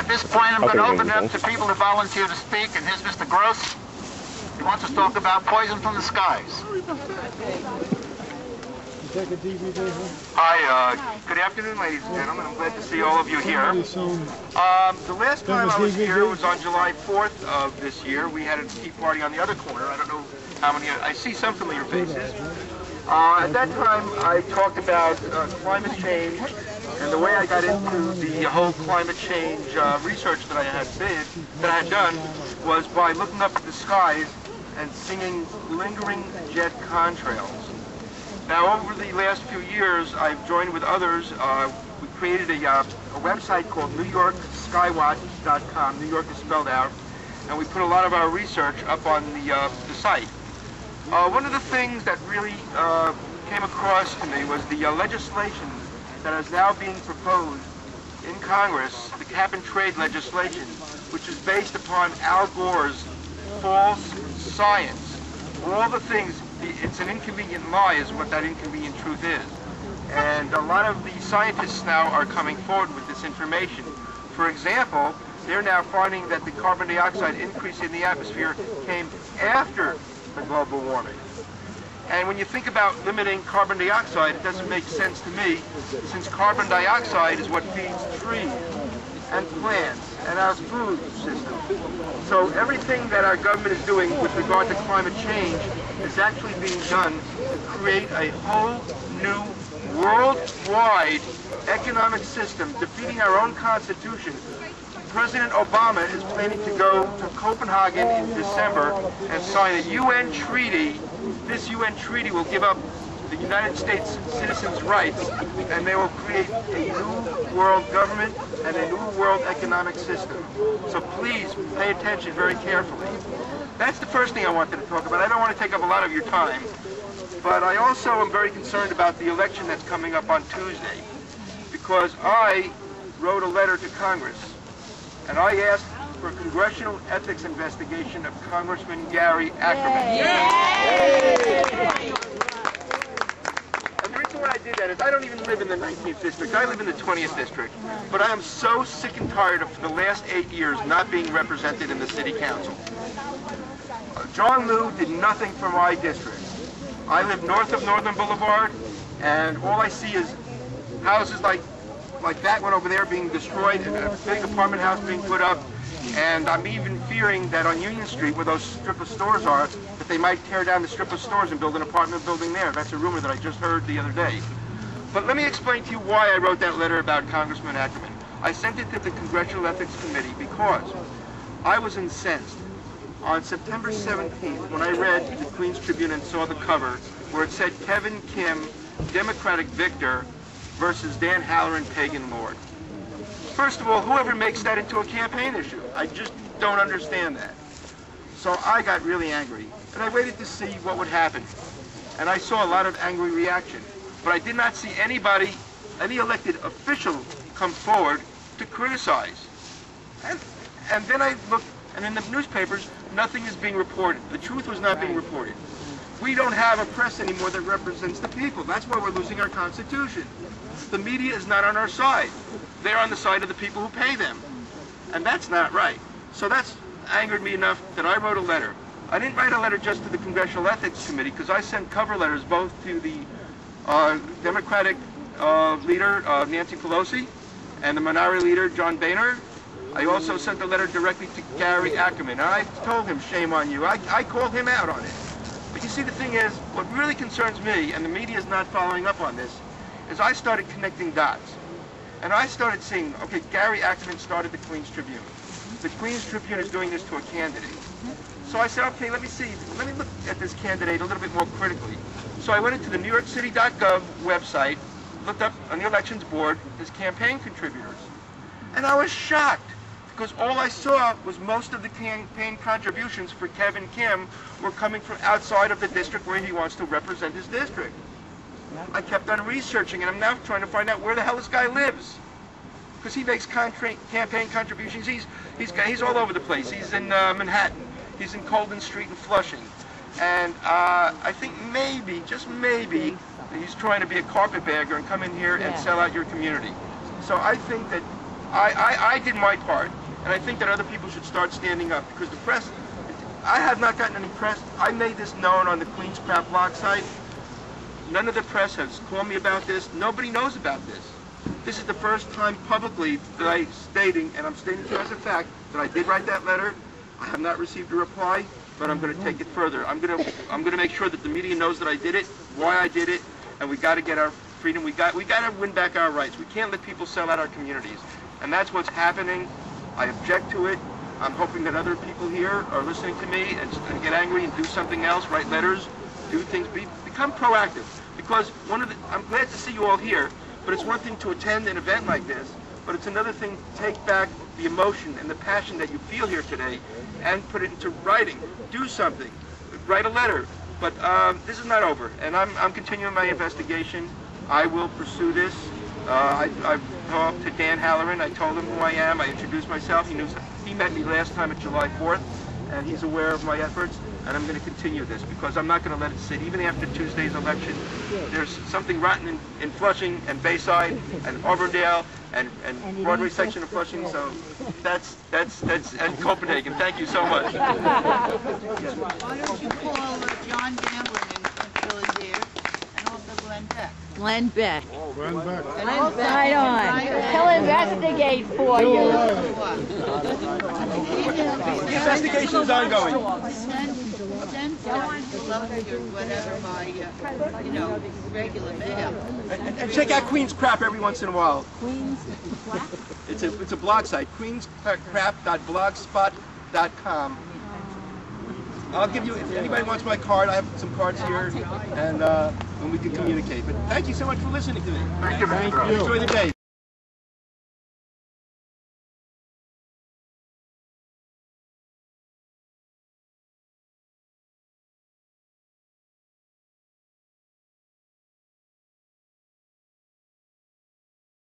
At this point, I'm going to open it up to people who volunteer to speak, and here's Mr. Gross. He wants to talk about poison from the skies. Hi, good afternoon, ladies and gentlemen. I'm glad to see all of you here. The last time I was here was on July 4th of this year. We had a tea party on the other corner. I don't know how many, I see some familiar faces. At that time, I talked about climate change, and the way I got into the whole climate change research that I had done was by looking up at the skies and singing lingering jet contrails. Now, over the last few years, I've joined with others. We created a website called NewYorkSkywatch.com. New York is spelled out, and we put a lot of our research up on the site. One of the things that really came across to me was the legislation that is now being proposed in Congress, the cap-and-trade legislation, which is based upon Al Gore's false science. All the things, it's an inconvenient lie is what that inconvenient truth is. And a lot of the scientists now are coming forward with this information. For example, they're now finding that the carbon dioxide increase in the atmosphere came after the global warming. And when you think about limiting carbon dioxide, it doesn't make sense to me, since carbon dioxide is what feeds trees and plants and our food system. So everything that our government is doing with regard to climate change is actually being done to create a whole new worldwide economic system, defeating our own Constitution. President Obama is planning to go to Copenhagen in December and sign a UN treaty. This UN treaty will give up the United States citizens' rights, and they will create a new world government and a new world economic system. So please pay attention very carefully. That's the first thing I wanted to talk about. I don't want to take up a lot of your time, but I also am very concerned about the election that's coming up on Tuesday, because I wrote a letter to Congress, and I asked for a congressional ethics investigation of Congressman Gary Ackerman. And the reason why I did that is I don't even live in the 19th district. I live in the 20th district. But I am so sick and tired of the last 8 years not being represented in the city council. John Liu did nothing for my district. I live north of Northern Boulevard, and all I see is houses like that one over there being destroyed, and a big apartment house being put up. And I'm even fearing that on Union Street, where those strip of stores are, that they might tear down the strip of stores and build an apartment building there. That's a rumor that I just heard the other day. But let me explain to you why I wrote that letter about Congressman Ackerman. I sent it to the Congressional Ethics Committee because I was incensed on September 17th when I read the Queens Tribune and saw the cover where it said Kevin Kim, Democratic victor, versus Dan Halloran, pagan lord. First of all, whoever makes that into a campaign issue? I just don't understand that. So I got really angry, and I waited to see what would happen. And I saw a lot of angry reaction. But I did not see anybody, any elected official, come forward to criticize. And then I looked, and in the newspapers, nothing is being reported. The truth was not being reported. We don't have a press anymore that represents the people. That's why we're losing our Constitution. The media is not on our side. They're on the side of the people who pay them. And that's not right. So that's angered me enough that I wrote a letter. I didn't write a letter just to the Congressional Ethics Committee, because I sent cover letters both to the Democratic leader, Nancy Pelosi, and the minority leader, John Boehner. I also sent a letter directly to Gary Ackerman, and I told him, shame on you. I called him out on it. But you see, the thing is, what really concerns me, and the media is not following up on this, is I started connecting dots. And I started seeing, okay, Gary Ackerman started the Queens Tribune. The Queens Tribune is doing this to a candidate. So I said, okay, let me look at this candidate a little bit more critically. So I went into the NewYorkCity.gov website, looked up on the elections board his campaign contributors. And I was shocked, because all I saw was most of the campaign contributions for Kevin Kim were coming from outside of the district where he wants to represent his district. I kept on researching, and I'm now trying to find out where the hell this guy lives, because he makes campaign contributions. He's all over the place. He's in Manhattan. He's in Colden Street and Flushing. And I think maybe, just maybe, he's trying to be a carpetbagger and come in here and sell out your community. So I think that I did my part, and I think that other people should start standing up, because the press, I have not gotten any press. I made this known on the Queen's Crap blog site. None of the press has called me about this. Nobody knows about this. This is the first time publicly that I'm stating, and I'm stating to you as a fact, that I did write that letter. I have not received a reply, but I'm going to take it further. I'm going to make sure that the media knows that I did it, why I did it, and we got to get our freedom. We got to win back our rights. We can't let people sell out our communities, and that's what's happening. I object to it. I'm hoping that other people here are listening to me and get angry and do something else, write letters, do things, become proactive. Because I'm glad to see you all here, but it's one thing to attend an event like this, but it's another thing to take back the emotion and the passion that you feel here today and put it into writing. Do something. Write a letter. But this is not over, and I'm continuing my investigation. I will pursue this. I talked to Dan Halloran. I told him who I am. I introduced myself. He met me last time at July 4th, and he's aware of my efforts. And I'm going to continue this, because I'm not going to let it sit. Even after Tuesday's election, there's something rotten in Flushing and Bayside and Auburndale and Broadway section of Flushing. So that's and Copenhagen. Thank you so much. Why don't you call John Gamblin in Philadelphia and also Glenn Beck? Glenn Beck. Glenn Beck. Right on. He'll investigate for you. The investigation is ongoing. Send Lumpy or whatever by, regular mail. And check out Queen's Crap every once in a while. Queen's Crap? It's a blog site, queenscrap.blogspot.com. I'll give you, if anybody wants my card, I have some cards here, and we can communicate. But thank you so much for listening to me. Thank you. Enjoy the day.